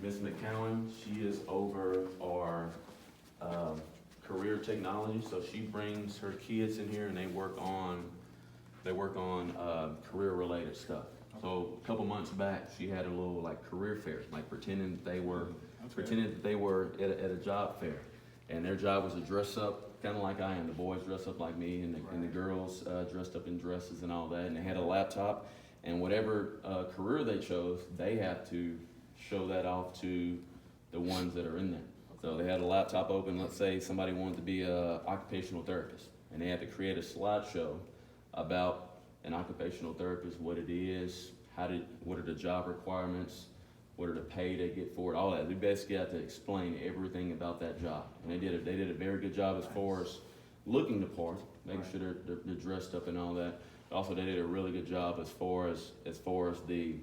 Miss Miss McCowan. She is over our career technology. So she brings her kids in here and they work on career related stuff. So a couple months back, she had a little like career fair, like pretending that they were at a job fair, and their job was to dress up kind of like I am. The boys dress up like me, and the girls dressed up in dresses and all that. And they had a laptop, and whatever career they chose, they have to show that off to the ones that are in there. So they had a laptop open. Let's say somebody wanted to be a occupational therapist, and they had to create a slideshow about an occupational therapist, what it is, what are the job requirements, what are the pay they get for it, all that. They basically had to explain everything about that job, and they did a very good job as far as looking the part, making sure they're dressed up and all that. But also, they did a really good job as far as the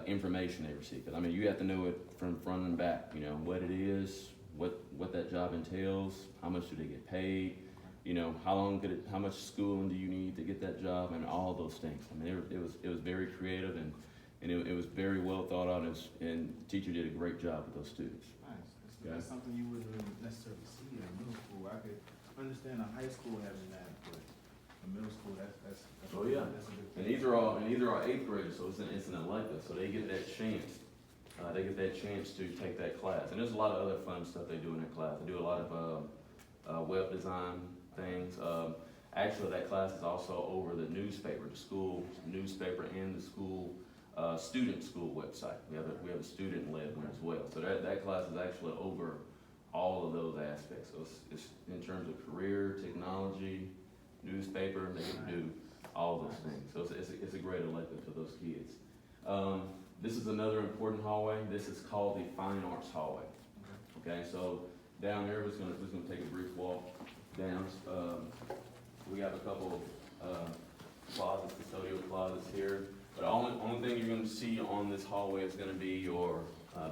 information they receive. Because I mean, you have to know it from front and back. You know what it is, what that job entails, how much do they get paid. You know, how much schooling do you need to get that job, and all of those things. I mean, it was very creative, and it was very well thought out, and the teacher did a great job with those students. Nice. That's something you wouldn't necessarily see in middle school. I could understand a high school having that, but a middle school, that's Oh yeah, that's a good and thing. these are all eighth graders, so it's an elective, so they get that chance. They get that chance to take that class, and there's a lot of other fun stuff they do in that class. They do a lot of web design things. Actually, that class is also over the newspaper, the school newspaper, and the school student school website. We have a student-led one as well. So that class is actually over all of those aspects. So it's in terms of career, technology, newspaper. They get to do all those things. So it's a great elective for those kids. This is another important hallway. This is called the Fine Arts Hallway. Okay, so down there, we're just gonna take a brief walk down. We have a couple closets, custodial closets here. But the only thing you're gonna see on this hallway is gonna be your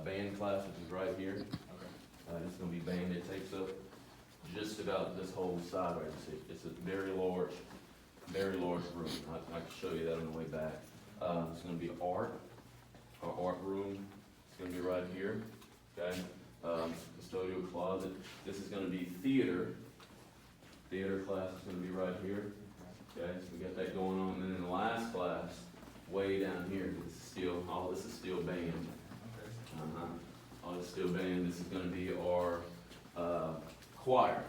band class, which is right here. It's gonna be band. It takes up just about this whole side right here. It's a very large room. I can show you that on the way back. It's gonna be our art room. It's gonna be right here. Okay. Custodial closet. This is gonna be theater. Theater class is going to be right here. Okay, so we got that going on. And then in the last class, way down here, all this is still band. All this is still band. This is going to be our choir.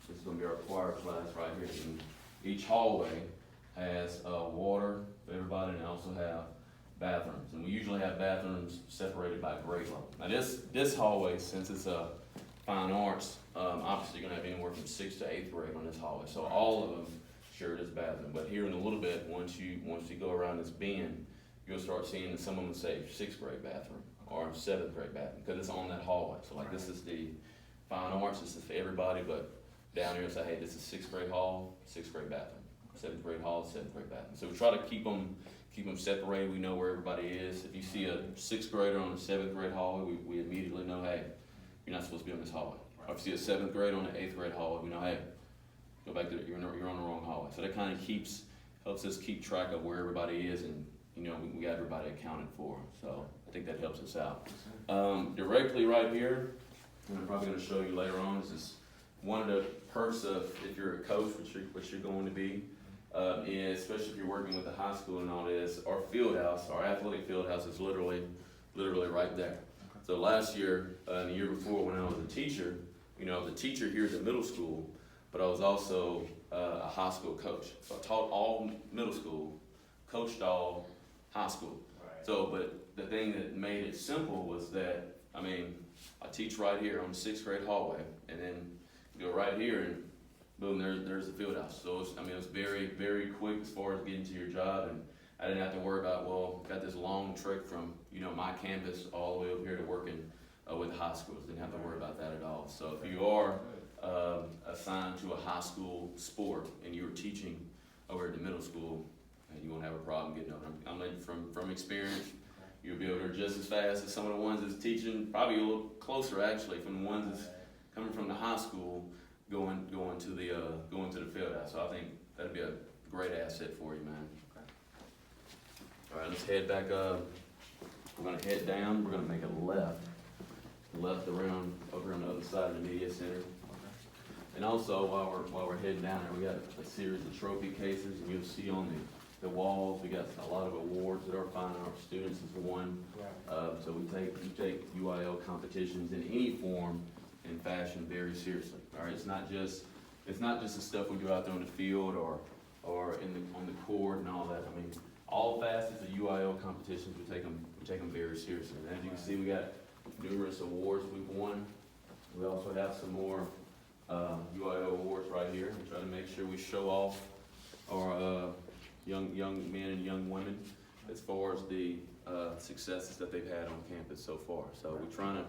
This is going to be our choir class right here. And each hallway has water for everybody, and also have bathrooms. And we usually have bathrooms separated by grade level. Now this hallway, since it's a fine arts, obviously you're gonna have anywhere from 6th to 8th grade on this hallway. So all of them share this bathroom. But here in a little bit, once you go around this bend, you'll start seeing that some of them say 6th grade bathroom or 7th grade bathroom, because it's on that hallway. So like this is the fine arts, this is for everybody, but down here say, hey, this is 6th grade hall, 6th grade bathroom. 7th grade hall, 7th grade bathroom. So we try to keep them separated. We know where everybody is. If you see a 6th grader on the 7th grade hallway, we immediately know, hey, you're not supposed to be on this hallway. Or if you see a 7th grade on the 8th grade hallway, we know, hey, go back to you're on the wrong hallway. So that kind of helps us keep track of where everybody is, and we got everybody accounted for. So I think that helps us out. Directly right here, and I'm probably going to show you later on, is one of the perks of if you're a coach, which you're going to be, is, especially if you're working with the high school and all this, our field house, our athletic field house is literally right there. So last year, and the year before, when I was a teacher, I was a teacher here at the middle school, but I was also a high school coach. So I taught all middle school, coached all high school. Right. So, but the thing that made it simple was that, I teach right here on the 6th grade hallway, and then go right here, and boom, there's the field house. So it was very, very quick as far as getting to your job, and I didn't have to worry about, got this long trek from, my campus all the way over here to working with high schools. Didn't have to worry about that at all. So if you are assigned to a high school sport and you're teaching over at the middle school, you won't have a problem getting over. I mean, from experience, you'll be over there just as fast as some of the ones that's teaching, probably a little closer actually, from the ones that's coming from the high school going to the field house. So I think that'd be a great asset for you, man. All right, let's head back up. We're gonna head down, we're gonna make a left around, over on the other side of the media center. And also, while we're heading down there, we got a series of trophy cases, and you'll see on the walls, we got a lot of awards that our fine arts students has won. So we take UIL competitions in any form and fashion very seriously. All right, it's not just the stuff we do out there on the field or on the court and all that. I mean, all facets of UIL competitions, we take them very seriously. And as you can see, we got numerous awards we've won. We also have some more UIL awards right here. We try to make sure we show off our young men and young women as far as the successes that they've had on campus so far. So we're trying to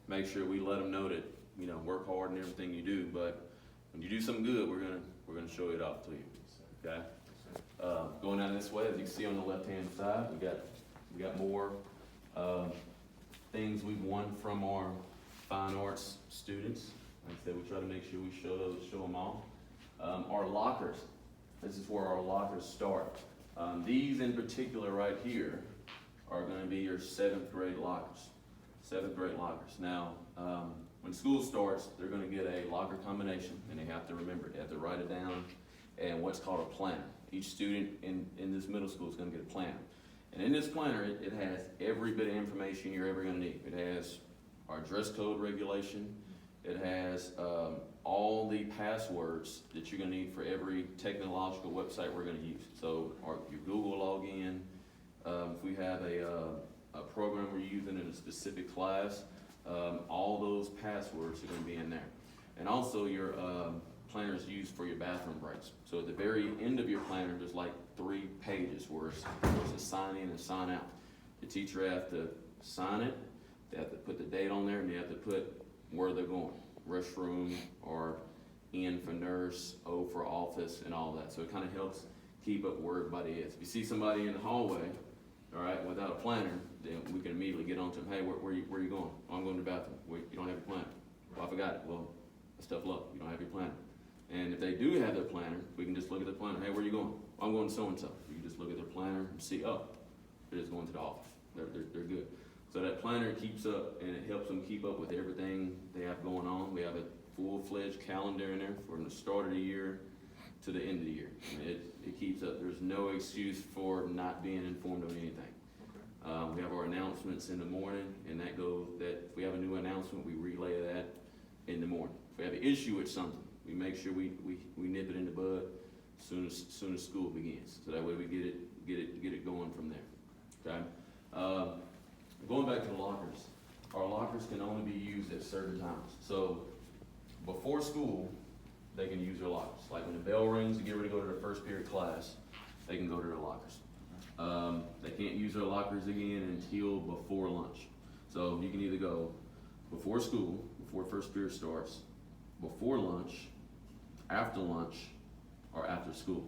make sure we let them know that, you know, work hard in everything you do, but when you do something good, we're gonna show it off to you. Okay. Going down this way, as you can see on the left-hand side, we got more things we've won from our fine arts students. Like I said, we try to make sure we show them all. Our lockers, this is where our lockers start. These in particular right here are gonna be your 7th grade lockers. 7th grade lockers. Now, when school starts, they're gonna get a locker combination, and they have to remember it. They have to write it down, and what's called a planner. Each student in this middle school is gonna get a planner. And in this planner, it has every bit of information you're ever gonna need. It has our dress code regulation. It has all the passwords that you're gonna need for every technological website we're gonna use. So your Google login, if we have a program we're using in a specific class, all those passwords are gonna be in there. And also your planner is used for your bathroom breaks. So at the very end of your planner, there's like 3 pages where it's a sign in and sign out. The teacher has to sign it, they have to put the date on there, and they have to put where they're going, restroom, or N for nurse, O for office, and all that. So it kind of helps keep up where everybody is. If you see somebody in the hallway, all right, without a planner, then we can immediately get on to them. Hey, where you going? Oh, I'm going to the bathroom. Wait, you don't have your planner. Well, I forgot it. Well, that's tough luck. You don't have your planner. And if they do have their planner, we can just look at their planner. Hey, where you going? Oh, I'm going to so-and-so. You can just look at their planner and see, oh, they're just going to the office. They're good. So that planner keeps up, and it helps them keep up with everything they have going on. We have a full-fledged calendar in there from the start of the year to the end of the year. It keeps up. There's no excuse for not being informed of anything. We have our announcements in the morning, and that if we have a new announcement, we relay that in the morning. If we have an issue with something, we make sure we nip it in the bud as soon as school begins. So that way we get it going from there. Okay. Going back to the lockers, our lockers can only be used at certain times. So before school, they can use their lockers. Like when the bell rings to get ready to go to their first period class, they can go to their lockers. They can't use their lockers again until before lunch. So you can either go before school, before first period starts, before lunch, after lunch, or after school.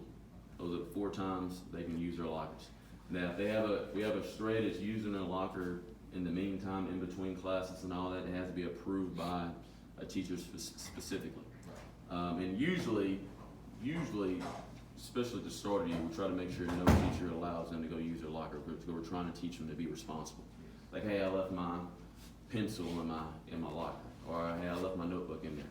Those are the 4 times they can use their lockers. Now, if we have a stray that's using their locker in the meantime, in between classes and all that, it has to be approved by a teacher specifically. And usually, especially at the start of the year, we try to make sure no teacher allows them to go use their locker because we're trying to teach them to be responsible. Like, hey, I left my pencil in my locker, or hey, I left my notebook in there.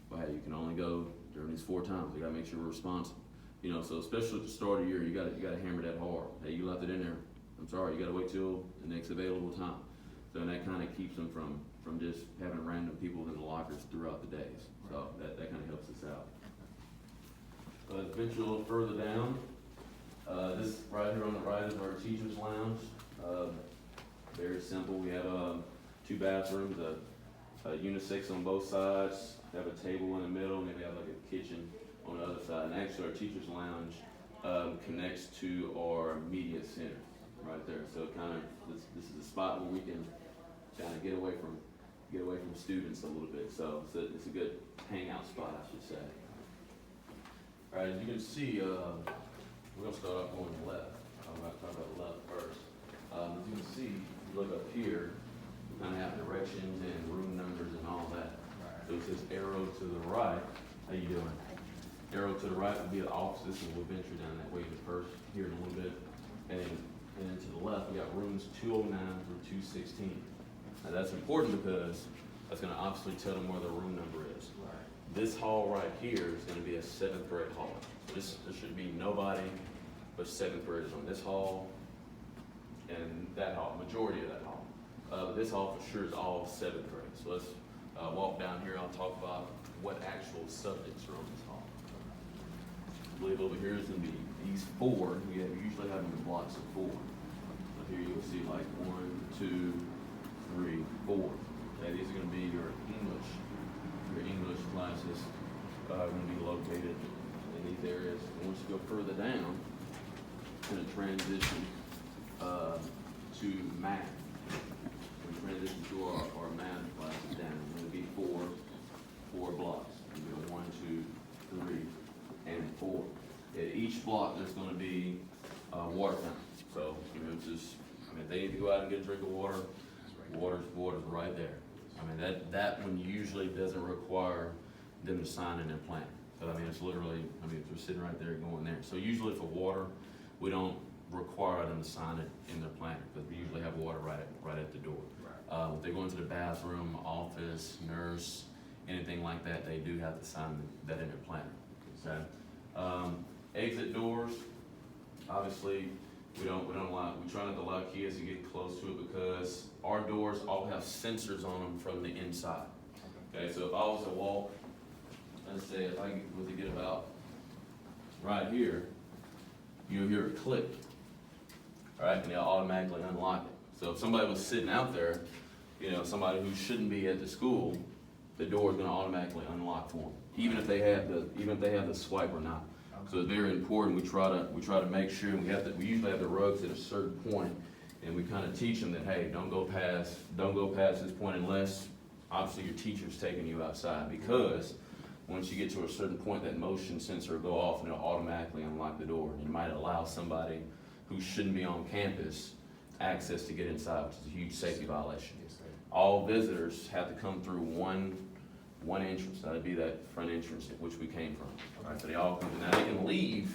Well, hey, you can only go during these 4 times. We gotta make sure we're responsible. You know, so especially at the start of the year, you gotta hammer that hard. Hey, you left it in there. I'm sorry, you gotta wait till the next available time. So that kind of keeps them from just having random people in the lockers throughout the days. So that kind of helps us out. Venture a little further down. This right here on the right is our teacher's lounge. Very simple. We have 2 bathrooms, a unisex on both sides. We have a table in the middle, and then we have like a kitchen on the other side. And actually, our teacher's lounge connects to our media center right there. So this is a spot where we can kind of get away from students a little bit. So it's a good hangout spot, I should say. All right, as you can see, we're gonna start off going left. I'm gonna talk about left first. As you can see, if you look up here, we kind of have directions and room numbers and all that. So it says arrow to the right. How you doing? Arrow to the right would be the offices, and we'll venture down that way first here in a little bit. And And then to the left, we got rooms 209 through 216. Now that's important because that's gonna obviously tell them where their room number is. Right. This hall right here is gonna be a 7th grade hall. So there should be nobody but 7th graders on this hall and that hall, majority of that hall. But this hall for sure is all 7th grade. So let's walk down here. I'll talk about what actual subjects are on this hall. I believe over here is gonna be these 4. We usually have them in blocks of 4. So here you'll see like 1, 2, 3, 4. Okay, these are gonna be your English classes are gonna be located in these areas. And once you go further down, it's gonna transition to math. We transition to our math classes down. It's gonna be four blocks. You go 1, 2, 3, and 4. At each block, there's gonna be water fountain. So, if they need to go out and get a drink of water, water's right there. I mean, that one usually doesn't require them to sign in their plan. So, it's literally, if they're sitting right there going there. So usually for water, we don't require them to sign it in their planner, because we usually have water right at the door. Right. If they go into the bathroom, office, nurse, anything like that, they do have to sign that in their planner. Okay? Exit doors, obviously, we try not to allow kids to get close to it because our doors all have sensors on them from the inside. Okay, so if I was to walk, let's say if I was to get about right here, you'll hear it click. All right, and they'll automatically unlock it. So if somebody was sitting out there, somebody who shouldn't be at the school, the door is gonna automatically unlock for them, even if they have the swipe or not. So it's very important. We try to make sure, and we usually have the rugs at a certain point, and we kind of teach them that, hey, don't go past this point unless obviously your teacher's taking you outside, because once you get to a certain point, that motion sensor will go off and it'll automatically unlock the door. And it might allow somebody who shouldn't be on campus access to get inside, which is a huge safety violation. All visitors have to come through one entrance. That'd be that front entrance at which we came from. All right, so they all come. Now they can leave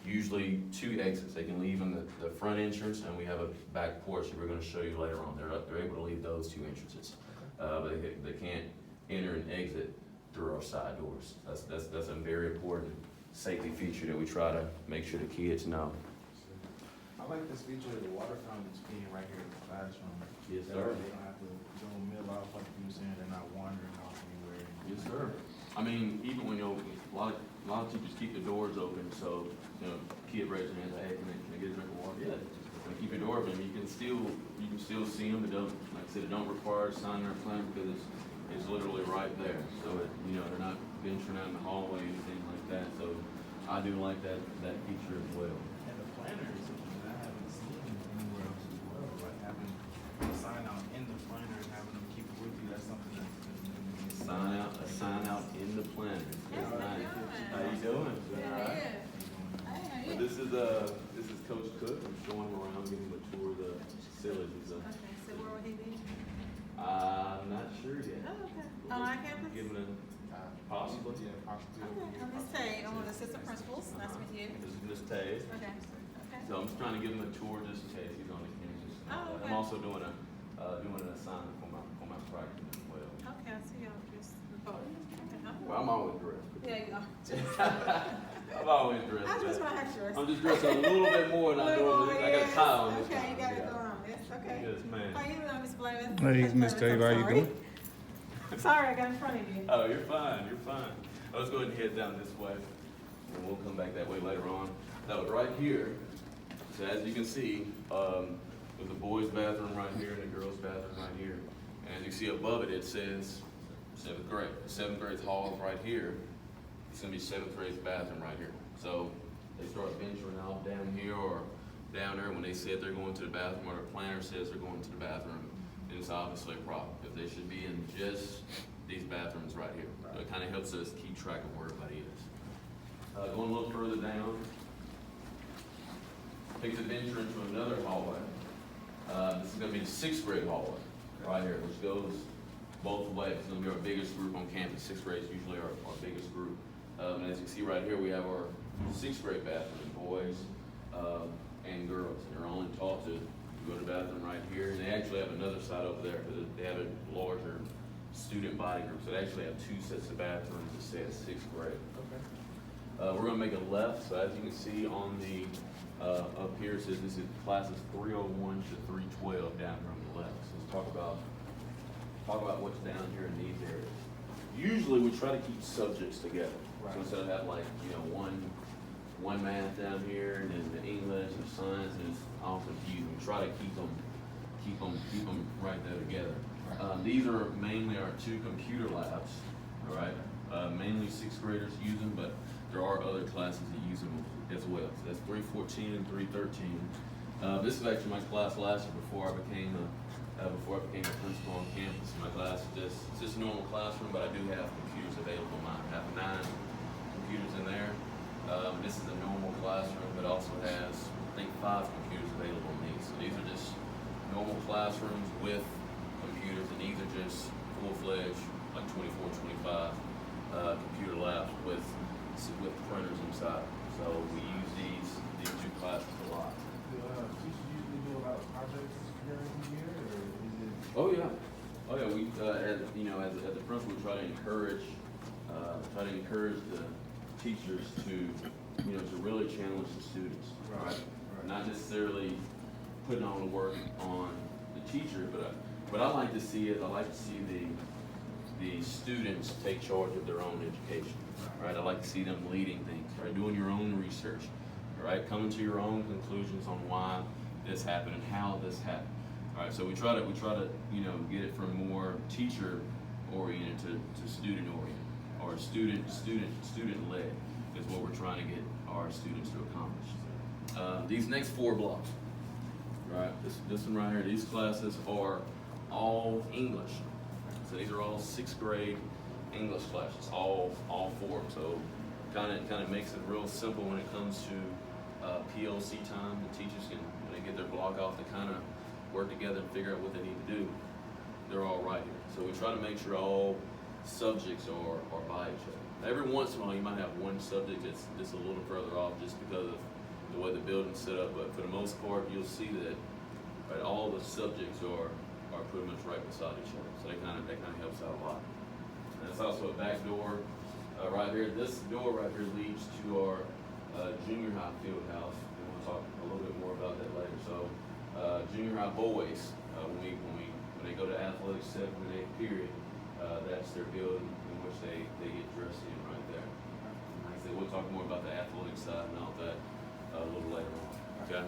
usually 2 exits. They can leave in the front entrance, and we have a back porch that we're going to show you later on. They're able to leave those 2 entrances, but they can't enter and exit through our side doors. That's a very important safety feature that we try to make sure the kids know. I like this feature of the water fountains being right here in the classroom. Yes, That sir. way they don't have to go mill off like you were saying, they're not wandering off anywhere. Yes, sir. Even when a lot of teachers keep the doors open, so kid raises their hand, hey, can I get a drink of water? Yeah. When you keep your door open, you can still see them. It don't, like I said, it don't require a sign or a plan because it's literally right there. So they're not venturing out in the hallway or anything like that. So I do like that feature as well. And the planner is something that I haven't seen anywhere else as well, like having a sign out in the planner and having them keep it with you, that's something that's. A sign out in the planner. Yes, It's nice. doing? How you doing? Yeah, All right. yeah. So this is Coach Cook. I'm showing him around, giving him a tour of the facilities. Okay, so where would he be? I'm not sure yet. Oh, okay. On our campus? Giving a possibly. Yeah, possibly. Okay, I'm Miss Tay, I'm one of the assistant principals, nice to meet you. This is Miss Tay. Okay, okay. So I'm just trying to give him a tour just in case he's on the campus. Oh, okay. I'm also doing an assignment for my practicum as well. Okay, I see y'all just reporting. Well, I'm always dressed. Yeah, you are. I'm always dressed. I just but want to have yours. I'm just dressed a little bit more than I normally. I got a tie on this Okay, time. you got it Yeah. going on, yes, okay. Yes, ma'am. How you doing, Miss Blavis? Hey, Miss Tay, how you doing? Sorry, I got in front of you. Oh, you're fine, you're fine. Let's go ahead and head down this way, and we'll come back that way later on. Now, right here, so as you can see, there's a boys' bathroom right here and a girls' bathroom right here. And as you see above it, it says 7th grade. The 7th grade's hall is right here. It's gonna be 7th grade's bathroom right here. So they start venturing out down here or down there when they said they're going to the bathroom, or the planner says they're going to the bathroom, then it's obviously a problem, because they should be in just these bathrooms right here. So it kind of helps us keep track of where everybody is. Going a little further down, takes a venture into another hallway. This is gonna be the 6th grade hallway, right here, which goes both ways. It's gonna be our biggest group on campus. 6th grade is usually our biggest group. And as you can see right here, we have our 6th grade bathroom, boys, and girls. And they're only taught to go to the bathroom right here. And they actually have another side over there because they have a larger student body group. So they actually have 2 sets of bathrooms to stay at 6th grade. Okay. We're gonna make a left, so as you can see on the, up here, it says this is classes 301 to 312 down here on the left. So let's talk about what's down here in these areas. Usually we try to keep subjects together. Right. So instead of have like, one math down here and then the English and science and it's all confusing. We try to keep them right there together. These are mainly our 2 computer labs, all right? Mainly 6th graders use them, but there are other classes that use them as well. So that's 314 and 313. This is actually my class last year before I became a principal on campus. My class is just a normal classroom, but I do have computers available in mine. I have 9 computers in there. This is a normal classroom, but also has, I think, 5 computers available in these. So these are just normal classrooms with computers, and these are just full-fledged, like 24, 25 computer labs with printers inside. So we use these 2 classes a lot. Do teachers usually do a lot of projects during the year, or is it? Oh yeah. We as a principal, we try to encourage the teachers to really challenge the students, right? Not necessarily putting all the work on the teacher, but I like to see the students take charge of their own education, right? I like to see them leading things, right? Doing your own research, right? Coming to your own conclusions on why this happened and how this happened. All right, so we try to get it from more teacher oriented to student oriented, or student led is what we're trying to get our students to accomplish. These next 4 blocks, right? This one right here. These classes are all English. So these are all 6th grade English classes, all 4. So kind of makes it real simple when it comes to PLC time. The teachers can, when they get their block off, they kind of work together and figure out what they need to do. They're all right here. So we try to make sure all subjects are by each other. Every once in a while, you might have one subject that's just a little further off just because of the way the building's set up. But for the most part, you'll see that all the subjects are pretty much right beside each other. So that kind of helps out a lot. And it's also a back door right here. This door right here leads to our junior high field house. And we'll talk a little bit more about that later. So junior high boys, when they go to athletics 7th and 8th period, that's their building in which they get dressed in right there. Like I said, we'll talk more about the athletic side and all that a little later on. Okay.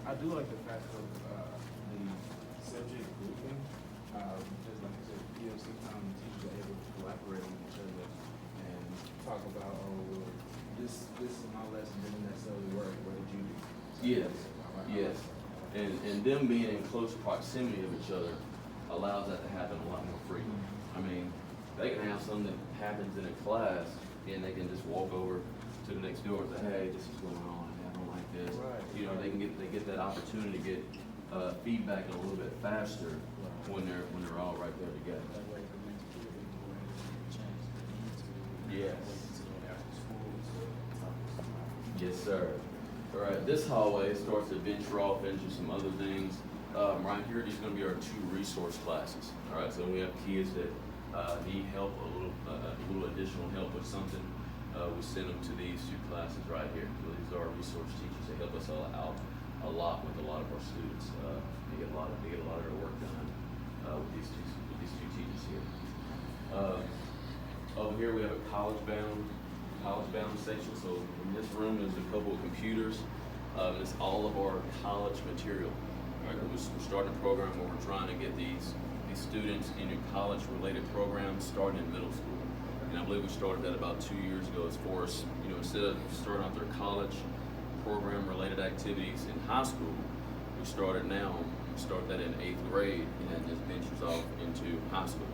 I do like the fact of the subject grouping, because like I said, PLC time, the teachers are able to collaborate with each other and talk about, this is my lesson didn't necessarily work, what did you do? Yes, yes. And them being in close proximity of each other allows that to happen a lot more frequently. I mean, they can have something that happens in a class and they can just walk over to the next door and say, hey, this is going on, I don't like this. Right. They get that opportunity to get feedback a little bit faster when they're all right there together. That way the next period they can go ahead and change if they need to. Yes. Wait until after school to talk to somebody. Yes, sir. All right, this hallway starts to venture off into some other things. Right here, these are going to be our 2 resource classes. All right, so we have kids that need help, a little additional help with something. We send them to these 2 classes right here. So these are our resource teachers. They help us out a lot with a lot of our students. They get a lot of their work done with these two teachers here. Over here we have a college-bound section. So in this room there's a couple of computers. It's all of our college material. Right? We're starting a program where we're trying to get these students in your college-related programs starting in middle school. And I believe we started that about 2 years ago as far as, instead of starting out their college program-related activities in high school, we started that in 8th grade, and that just ventures off into high school.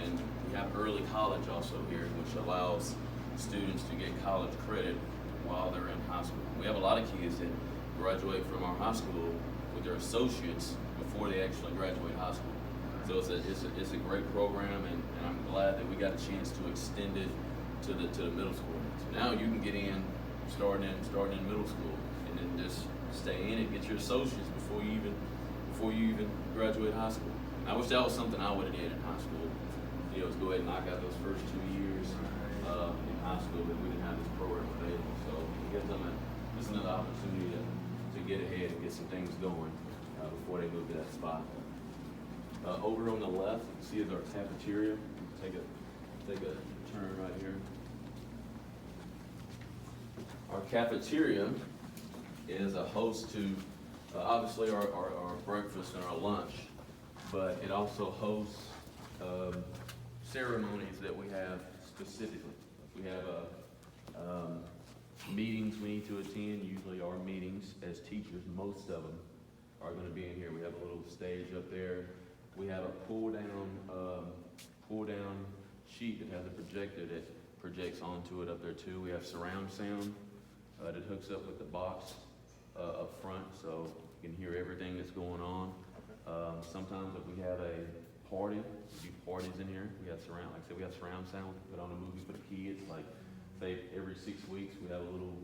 And we have early college also here, which allows students to get college credit while they're in high school. We have a lot of kids that graduate from our high school with their associates before they actually graduate high school. So it's a great program, and I'm glad that we got a chance to extend it to the middle school. So now you can get in starting in middle school, and then just stay in it, get your associates before you even graduate high school. And I wish that was something I would have did in high school. You know, was go ahead and knock out those first 2 years in high school, but we didn't have this program available. So it gives them just another opportunity to get ahead and get some things going before they move to that spot. Over on the left, you can see is our cafeteria. Take a turn right here. Our cafeteria is a host to obviously our breakfast and our lunch, but it also hosts ceremonies that we have specifically. If we have meetings we need to attend, usually our meetings as teachers, most of them are going to be in here. We have a little stage up there. We have a pull down sheet that has a projector that projects onto it up there too. We have surround sound that hooks up with the box up front, so you can hear everything that's going on. Sometimes if we have a party, we do parties in here. We have surround, like I said, we have surround sound. We put on a movie for the kids. Like say every 6 weeks we have a little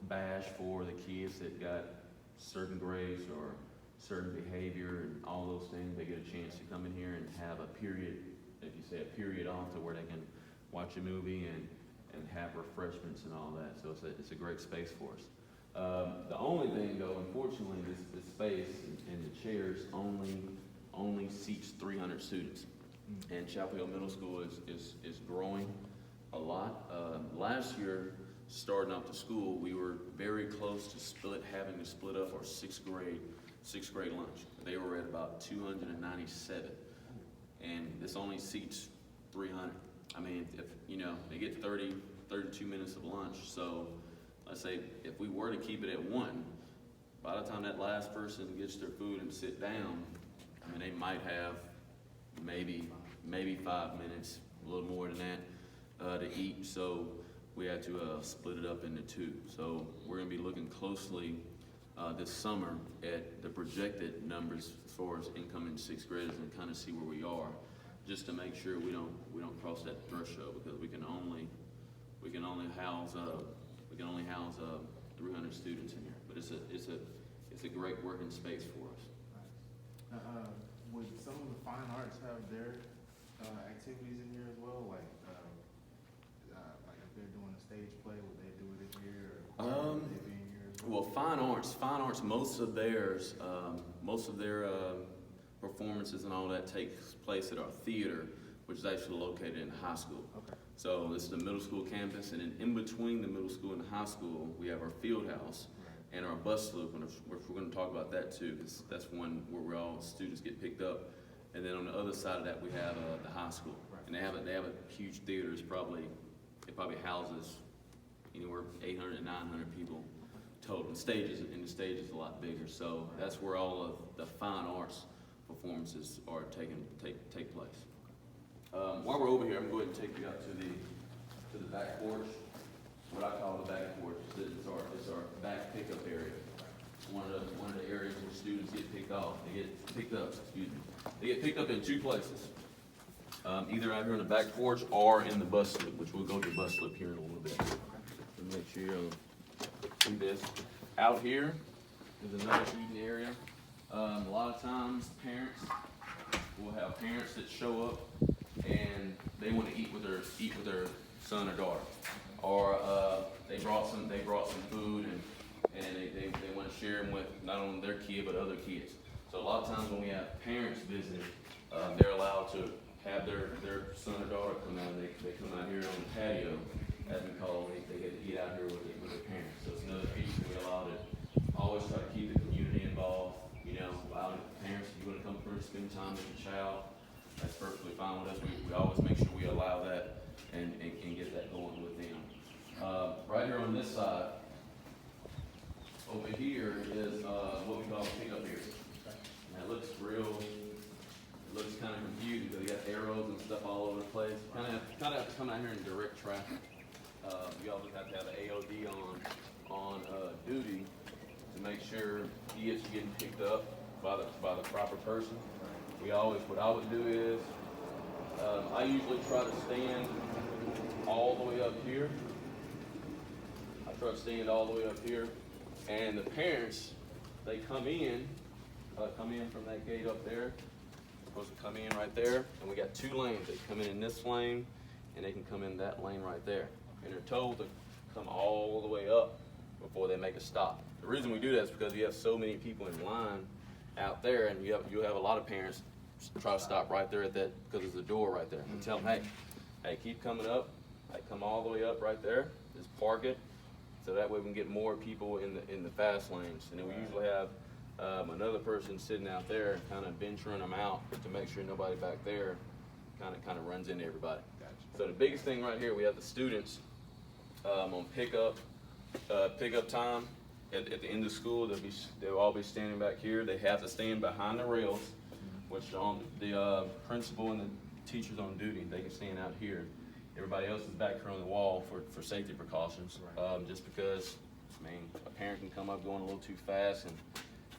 bash for the kids that got certain grades or certain behavior and all those things. They get a chance to come in here and have a period, if you say a period off, to where they can watch a movie and have refreshments and all that. So it's a great space for us. The only thing though, unfortunately, this space and the chairs only seats 300 students. And Chapel Hill Middle School is growing a lot. Last year, starting off the school, we were very close to having to split up our sixth grade lunch. They were at about 297, and this only seats 300. I mean, if they get 32 minutes of lunch. So let's say if we were to keep it at 1, by the time that last person gets their food and sit down, I mean, they might have maybe 5 minutes, a little more than that, to eat. So we had to split it up into 2. So we're going to be looking closely this summer at the projected numbers as far as incoming 6th graders and kind of see where we are, just to make sure we don't cross that threshold, because we can only house 300 students in here. But it's a great working space for us. Would some of the fine arts have their activities in here as well? Like if they're doing a stage play, would they do it in here? Or would they be in here as well? Well, fine arts, most of their performances and all that takes place at our theater, which is actually located in the high school. Okay. So this is the middle school campus, and then in between the middle school and the high school, we have our field house and our bus loop, and we're going to talk about that too, because that's one where all students get picked up. And then on the other side of that, we have the high school, and they have a huge theater. It probably houses anywhere 800 to 900 people total. And the stage is a lot bigger, so that's where all of the fine arts performances are take place. While we're over here, I'm going to take you out to the back porch. What I call the back porch is our back pickup area. One of the areas where students get picked up. They get picked up in 2 places. Either out here on the back porch or in the bus loop, which we'll go to the bus loop here in a little bit. So make sure you see this. Out here is another eating area. A lot of times we'll have parents that show up and they want to eat with their son or daughter, or they brought some food and they want to share them with not only their kid but other kids. So a lot of times when we have parents visiting, they're allowed to have their son or daughter come out. They come out here on the patio, as we call it. They get to eat out here with their parents. So it's another feature we allow to always try to keep the community involved. Allow the parents, if you want to come through and spend time with your child, that's perfectly fine with us. We always make sure we allow that and get that going with them. Right here on this side, over here is what we call a pickup area. And it looks kind of confusing because you got arrows and stuff all over the place. Kind of have to come out here and direct traffic. You always have to have an AOD on duty to make sure kids are getting picked up by the proper person. What I would do is I usually try to stand all the way up here. I try to stand all the way up here. And the parents, they come in from that gate up there. Supposed to come in right there, and we got 2 lanes. They come in this lane, and they can come in that lane right there. And they're told to come all the way up before they make a stop. The reason we do that is because you have so many people in line out there, and you have a lot of parents try to stop right there at that, because there's a door right there. And tell them, hey, keep coming up. Hey, come all the way up right there. Just park it, so that way we can get more people in the fast lanes. And then we usually have another person sitting out there, kind of venturing them out to make sure nobody back there kind of runs into everybody. Gotcha. So the biggest thing right here, we have the students on pickup time at the end of school. They'll all be standing back here. They have to stand behind the rails, which on the principal and the teachers on duty, they can stand out here. Everybody else is back here on the wall for safety precautions, just because, I mean, a parent can come up going a little too fast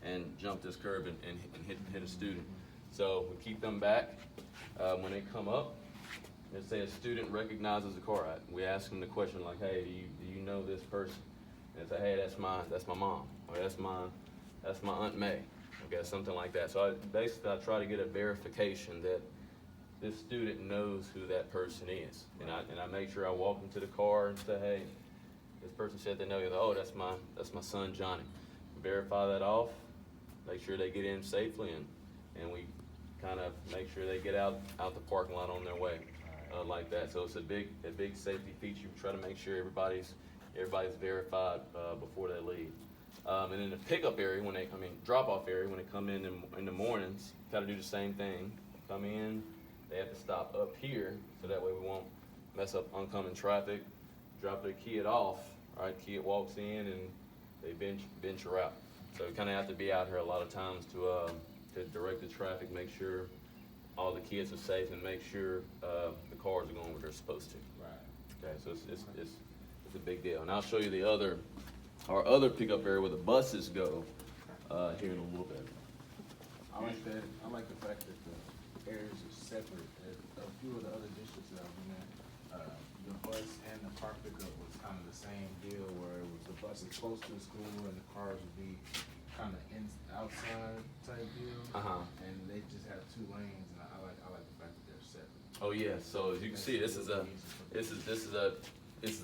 and jump this curb and hit a student. So we keep them back. When they come up, let's say a student recognizes a car, we ask them the question like, hey, do you know this person? And they say, hey, that's my mom, or that's my Aunt May, okay, something like that. So basically I try to get a verification that this student knows who that person is. And I make sure I walk them to the car and say, hey, this person said they know you. Oh, that's my son Johnny. Verify that off, make sure they get in safely, and we kind of make sure they get out the parking lot on their way, like that. So it's a big safety feature. We try to make sure everybody's verified before they leave. And in the pickup area, drop-off area, when they come in the mornings, kind of do the same thing. Come in, they have to stop up here, so that way we won't mess up oncoming traffic. Drop their kid off, all right? Kid walks in and they venture out. So we kind of have to be out here a lot of times to direct the traffic, make sure all the kids are safe, and make sure the cars are going where they're supposed to. Right. Okay, so it's a big deal. And I'll show you our other pickup area where the buses go here in a little bit. I like that. I like the fact that the areas are separate. At a few of the other districts that I've been at, the bus and the car pickup was kind of the same deal, where it was the bus is close to the school and the cars would be kind of outside type deal. And they just have 2 lanes, and I like the fact that they're separate. Oh yeah. So as you can see, this is a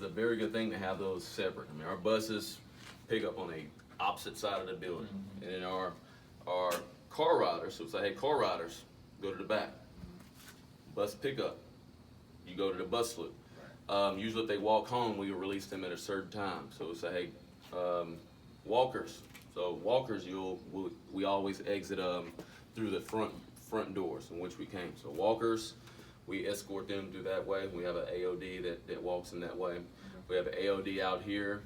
very good thing to have those separate. I mean, our buses pick up on the opposite side of the building, and then our car riders. So it's like, hey, car riders, go to the back. Bus pickup, you go to the bus loop. Usually if they walk home, we release them at a certain time. So it's like, hey, walkers. So walkers, we always exit through the front doors in which we came. So walkers, we escort them through that way. We have an AOD that walks in that way. We have an AOD out here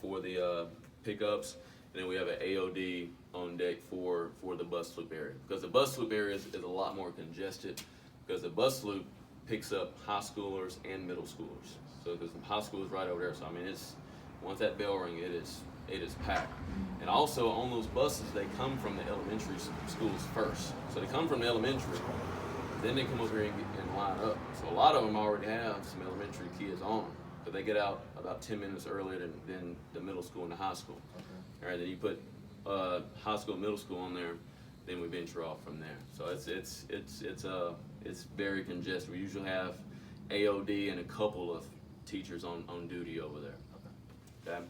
for the pickups, and then we have an AOD on deck for the bus loop area. Because the bus loop area is a lot more congested, because the bus loop picks up high schoolers and middle schoolers. So there's some high schools right over there. So I mean, once that bell rings, it is packed. And also on those buses, they come from the elementary schools first. So they come from the elementary, then they come over here and line up. So a lot of them already have some elementary kids on them, but they get out about 10 minutes earlier than the middle school and the high school. Okay. All right, then you put high school, middle school on there, then we venture off from there. So it's very congested. We usually have AOD and a couple of teachers on duty over there. Okay.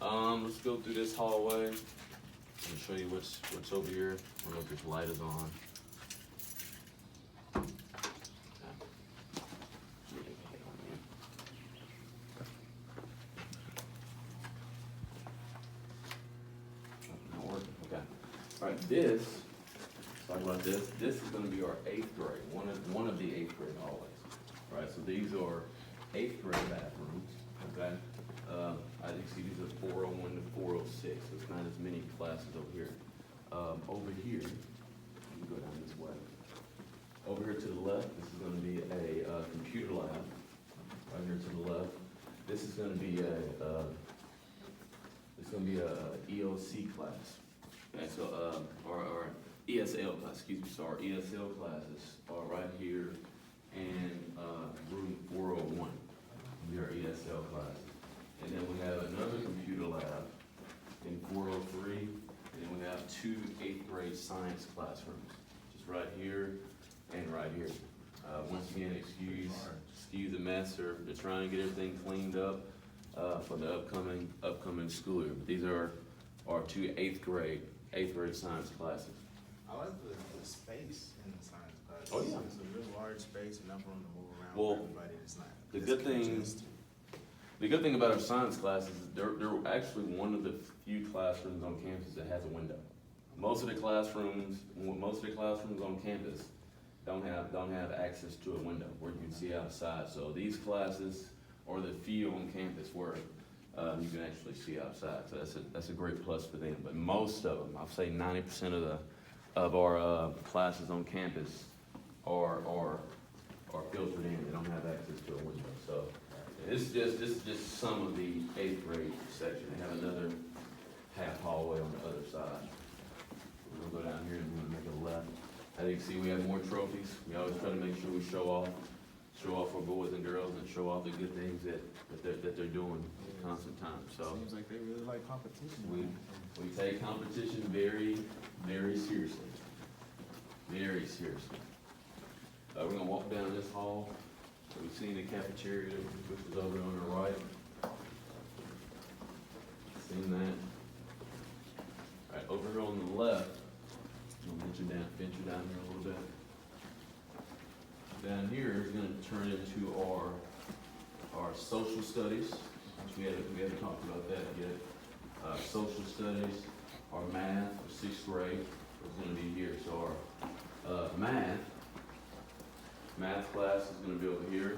Let's go through this hallway and show you what's over here. I don't know if this light is on. Not working. Okay. All right. Let's talk about this. This is going to be our 8th grade. One of the 8th grade hallways. All right. So these are 8th grade bathrooms. Okay. As you see, these are 401 to 406. So it's not as many classes over here. Over here, you can go down this way. Over here to the left, this is going to be a computer lab. Right here to the left, this is going to be a EOC class. Okay, so our ESL class. Excuse me. So our ESL classes are right here in room 401. Your ESL class. And then we have another computer lab in 403, and then we have 2 8th grade science classrooms, just right here and right here. Once again, excuse the mess, they're trying to get everything cleaned up for the upcoming school year. But these are our 2 8th grade science classes. I like the space in the science class. Oh, yeah. It's a real large space, enough room to move around Well, for everybody. It's not. the it's good thing- congested. The good thing about our science classes is they're actually one of the few classrooms on campus that has a window. Most of the classrooms on campus don't have access to a window where you can see outside. So these classes are the few on campus where you can actually see outside. So that's a great plus for them. But most of them, I'll say 90% of our classes on campus are filtered in. They don't have access to a window. So this is just some of the 8th grade section. They have another half hallway on the other side. We're gonna go down here and we're gonna make a left. As you can see, we have more trophies. We always try to make sure we show off our boys and girls and show off the good things that they're doing constant time. So Seems like they really like competition. we take competition very, very seriously. Very seriously. We're gonna walk down this hall. We've seen the cafeteria, which is over on the right. Seen that. All right, over here on the left, I'm gonna venture down here a little bit. Down here is gonna turn into our social studies, which we haven't talked about that yet. Social studies, our math for 6th grade is gonna be here. So our math class is gonna be over here.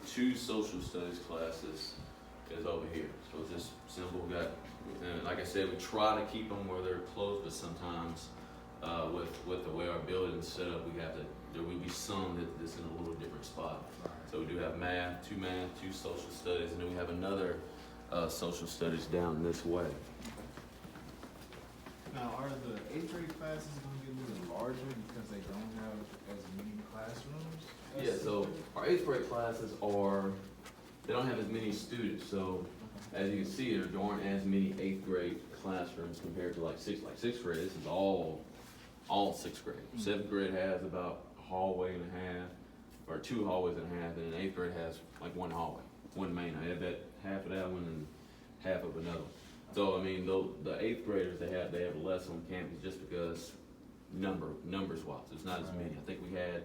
2 social studies classes is over here. So it's just simple. We got, and like I said, we try to keep them where they're close, but sometimes with the way our building's set up, there will be some that's in a little different spot. So we do have math, 2 social studies, and then we have another social studies down this way. Now, are the 8th grade classes going to get a little larger because they don't have as many classrooms? Yeah, so our 8th grade classes they don't have as many students, so as you can see, there aren't as many 8th grade classrooms compared to like 6th grade. This is all 6th grade. 7th grade has about a hallway and a half, or 2 hallways and a half, and then 8th grade has like 1 hallway, 1 main. I have that half of that one and half of another. So I mean, the 8th graders they have less on campus just because numbers wise, it's not as many. I think we had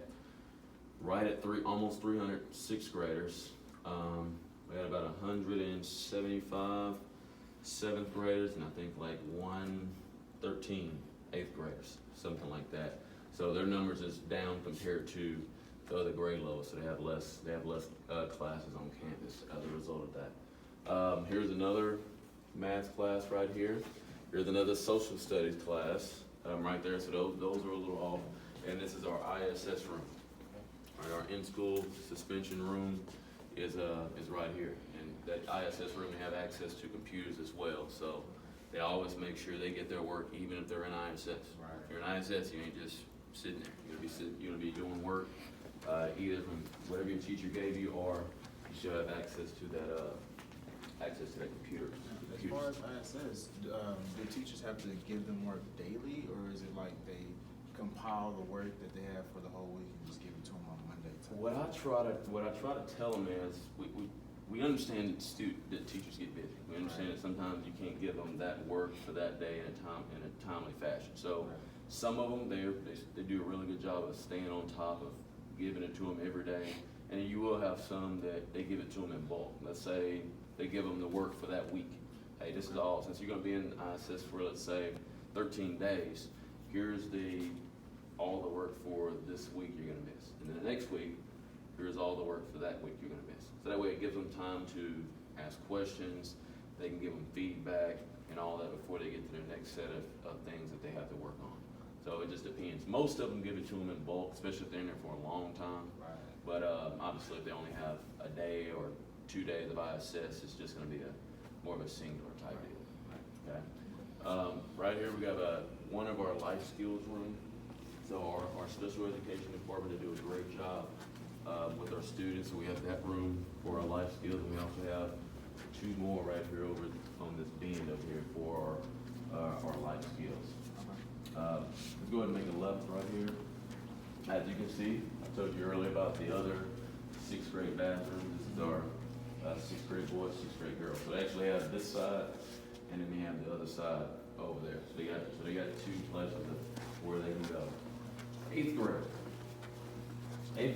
right at almost 300 6th graders. We had about 175 7th graders, and I think like 113 8th graders, something like that. So their numbers is down compared to the other grade levels, so they have less classes on campus as a result of that. Here's another math class right here. Here's another social studies class right there. So those are a little off. And this is our ISS room. All right, our in-school suspension room is right here. And that ISS room, they have access to computers as well. So they always make sure they get their work, even if they're in ISS. Right. If you're in ISS, you ain't just sitting there. You're gonna be doing work either from whatever your teacher gave you, or you should have access to that computer. As far as ISS, do teachers have to give them work daily, or is it like they compile the work that they have for the whole week and just give it to them on Monday? What I try to tell them is we understand that teachers get busy. We understand that sometimes you can't give them that work for that day in a timely fashion. So some of them they do a really good job of staying on top of giving it to them every day, and you will have some that they give it to them in bulk. Let's say they give them the work for that week. Hey, this is all, since you're gonna be in ISS for, let's say, 13 days, here's all the work for this week you're gonna miss. And then the next week, here's all the work for that week you're gonna miss. So that way it gives them time to ask questions, they can give them feedback and all that before they get to their next set of things that they have to work on. So it just depends. Most of them give it to them in bulk, especially if they're in there for a long time. Right. But obviously if they only have a day or 2 days of ISS, it's just gonna be more of a singular type deal. Okay. Right here we got one of our life skills room. So our special education department, they do a great job with our students. So we have that room for our life skills, and we also have two more right here over on this bend over here for our life skills. Let's go ahead and make a left right here. As you can see, I told you earlier about the other sixth grade bathroom. This is our sixth grade boys, sixth grade girls. So they actually have this side, and then they have the other side over there. So they got two places where they can go. Eighth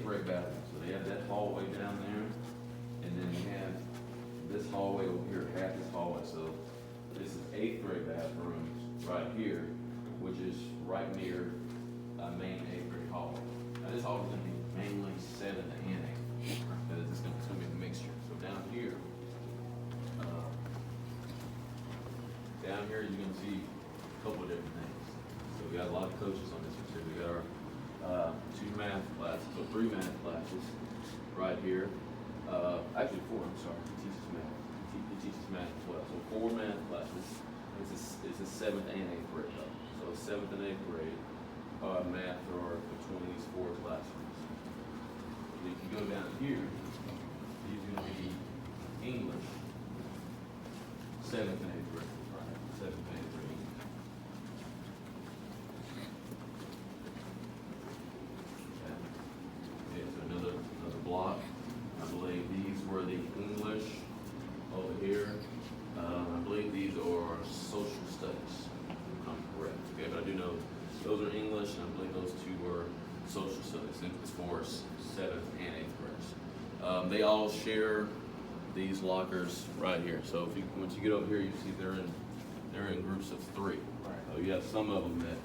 grade bathroom. So they have that hallway down there, and then they have this hallway over here, half this hallway. So this is eighth grade bathrooms right here, which is right near main eighth grade hallway. Now this hall is gonna be mainly 7th and 8th, because it's gonna be a mixture. So down here, you're gonna see a couple of different things. So we got a lot of coaches on this one too. We got our three math classes right here. Actually four, I'm sorry, he teaches math as well. So 4 math classes. It's a 7th and 8th grade though. So 7th and 8th grade math are between these 4 classrooms. And if you go down here, these are gonna be English, 7th and 8th grade. 7th and 8th grade English. Okay, so another block. I believe these were the English over here. I believe these are social studies, if I'm correct. Okay, but I do know those are English, and I believe those two were social studies as far as 7th and 8th graders. They all share these lockers right here. So if once you get over here, you see they're in groups of 3. So you have some of them that,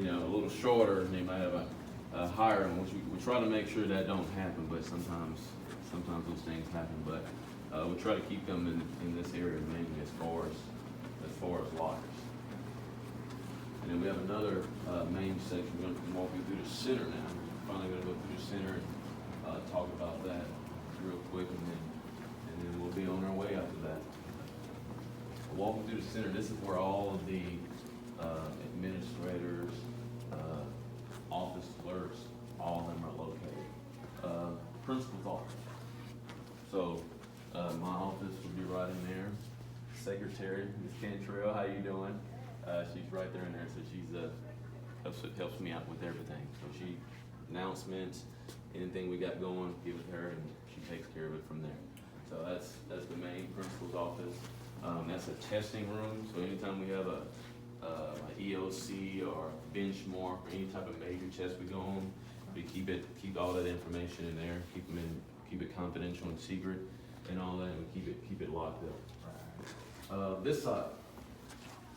a little shorter, and they might have a higher one, which we try to make sure that don't happen, but sometimes those things happen. But we try to keep them in this area mainly as far as lockers. And then we have another main section. We're going to walk you through the center now. We're finally going to go through the center and talk about that real quick, and then we'll be on our way after that. Walking through the center, this is where all of the administrators, office clerks, all of them are located. Principal's office. So my office would be right in there. Secretary, Ms. Cantrell, how you doing? She's right there in there, so she's helps me out with everything. So she announcements, anything we got going, give it to her, and she takes care of it from there. So that's the main principal's office. That's a testing room. So anytime we have a EOC or benchmark or any type of major test we go on, we keep all that information in there, keep it confidential and secret and all that, and we keep it locked up. This side.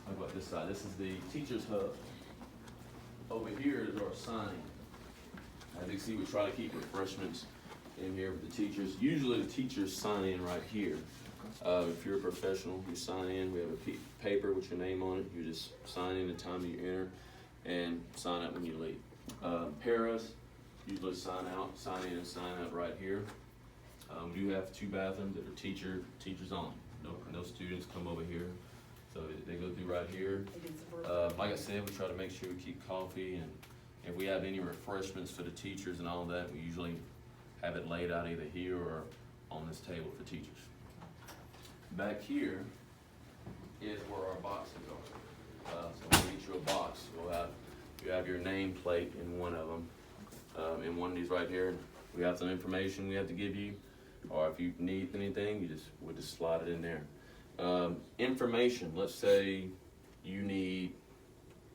How about this side? This is the teacher's hub. Over here is our signing. As you can see, we try to keep refreshments in here with the teachers. Usually the teachers sign in right here. If you're a professional, you sign in. We have a paper with your name on it. You just sign in the time you enter and sign out when you leave. Paras usually sign in and sign out right here. We do have 2 bathrooms that are teachers only. No students come over here. So they go through right here. Like I said, we try to make sure we keep coffee, and if we have any refreshments for the teachers and all that, we usually have it laid out either here or on this table for teachers. Back here is where our boxes are. So when you get you a box, you have your nameplate in one of them. In one of these right here, we have some information we have to give you, or if you need anything, we'll just slide it in there. Information, let's say you need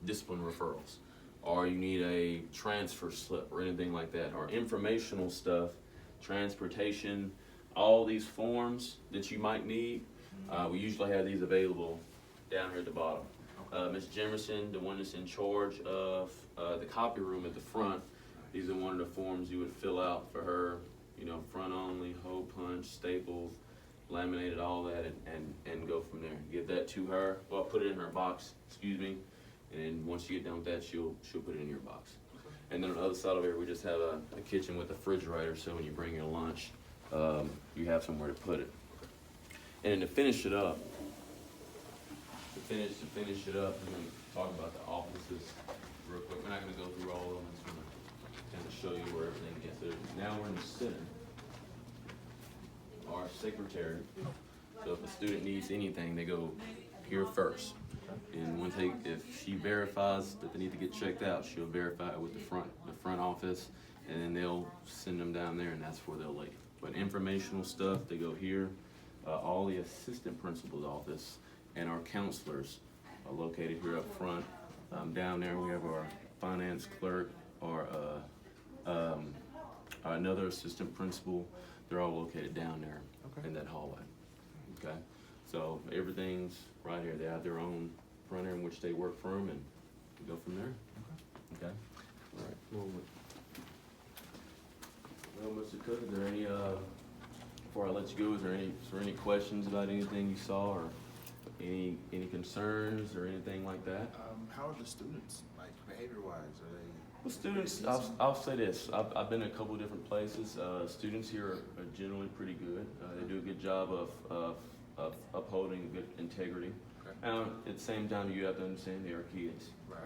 discipline referrals, or you need a transfer slip or anything like that, or informational stuff, transportation, all these forms that you might need. We usually have these available down here at the bottom. Ms. Jemerson, the one that's in charge of the copy room at the front, these are one of the forms you would fill out for her, front only, hole punch, staples, laminated, all that, and go from there. Give that to her. Well, put it in her box, and then once you get done with that, she'll put it in your box. And then on the other side of it, we just have a kitchen with a refrigerator, so when you bring your lunch, you have somewhere to put it. And then to finish it up, we're going to talk about the offices real quick. We're not going to go through all of them. I'm just going to kind of show you where everything gets. So now we're in the center. our secretary. So if a student needs anything, they go here first. And once if she verifies that they need to get checked out, she'll verify it with the front office, and then they'll send them down there, and that's where they'll leave. But informational stuff, they go here. All the assistant principal's office and our counselors are located here up front. Down there we have our finance clerk, another assistant principal. They're all located down there in that hallway. Okay, so everything's right here. They have their own printer in which they work from, and we go from there. Okay. All right. Well, Mr. Cook, is there any before I let you go, is there any questions about anything you saw, or any concerns or anything like that? How are the students, like behavior-wise? Are they? Well, students, I'll say this. I've been in a couple of different places. Students here are generally pretty good. They do a good job of upholding good integrity. Okay. Now, at the same time, you have to understand they are kids. Right.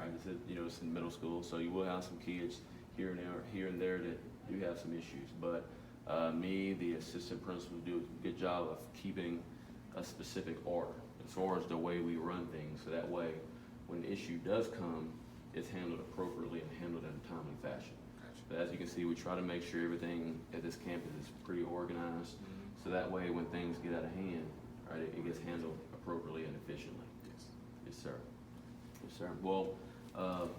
It's in middle school, so you will have some kids here and there that do have some issues. But me, the assistant principal, do a good job of keeping a specific order as far as the way we run things. So that way, when the issue does come, it's handled appropriately and handled in a timely fashion. Gotcha. But as you can see, we try to make sure everything at this campus is pretty organized. So that way, when things get out of hand, right, it gets handled appropriately and efficiently. Yes. Yes, sir. Yes, sir. Well, Mr.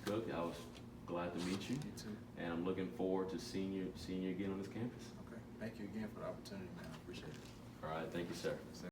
Cook, I was glad to meet you, You too. and I'm looking forward to seeing you again on this campus. Okay. Thank you again for the opportunity, man. I appreciate it. All right, thank you, sir.